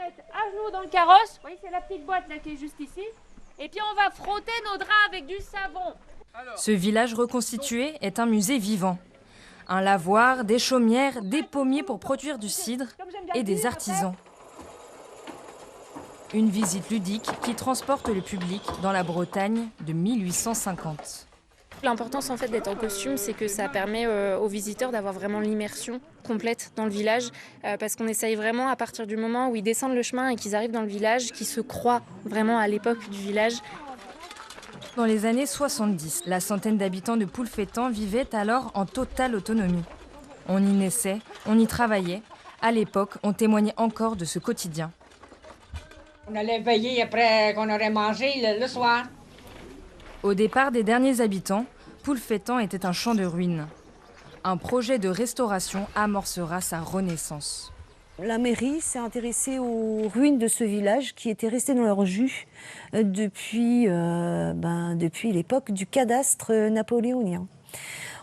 mettre à genoux dans le carrosse. Vous voyez, c'est la petite boîte là qui est juste ici. Et puis on va frotter nos draps avec du savon. Ce village reconstitué est un musée vivant. Un lavoir, des chaumières, des pommiers pour produire du cidre et des artisans. Une visite ludique qui transporte le public dans la Bretagne de 1850. L'importance en fait d'être en costume, c'est que ça permet aux visiteurs d'avoir vraiment l'immersion complète dans le village, parce qu'on essaye vraiment à partir du moment où ils descendent le chemin et qu'ils arrivent dans le village, qu'ils se croient vraiment à l'époque du village. Dans les années 70, la centaine d'habitants de Poulfétan vivaient alors en totale autonomie. On y naissait, on y travaillait. À l'époque, on témoignait encore de ce quotidien. On allait veiller après qu'on aurait mangé le soir. Au départ des derniers habitants, Poulfétan était un champ de ruines. Un projet de restauration amorcera sa renaissance. La mairie s'est intéressée aux ruines de ce village qui était resté dans leur jus depuis l'époque du cadastre napoléonien.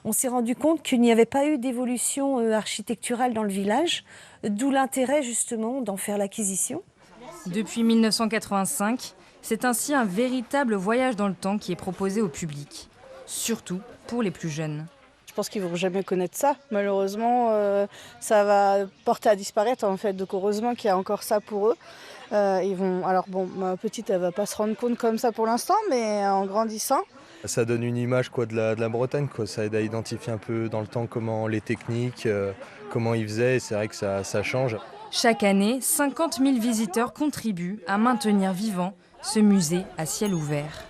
On s'est rendu compte qu'il n'y avait pas eu d'évolution architecturale dans le village, d'où l'intérêt justement d'en faire l'acquisition. Depuis 1985, c'est ainsi un véritable voyage dans le temps qui est proposé au public, surtout pour les plus jeunes. Je pense qu'ils ne vont jamais connaître ça. Malheureusement, ça va porter à disparaître en fait. Donc heureusement qu'il y a encore ça pour eux. Alors bon, ma petite, elle ne va pas se rendre compte comme ça pour l'instant, mais en grandissant. Ça donne une image de la Bretagne, quoi. Ça aide à identifier un peu dans le temps comment les techniques, comment ils faisaient. Et c'est vrai que ça change. Chaque année, 50 000 visiteurs contribuent à maintenir vivant ce musée à ciel ouvert.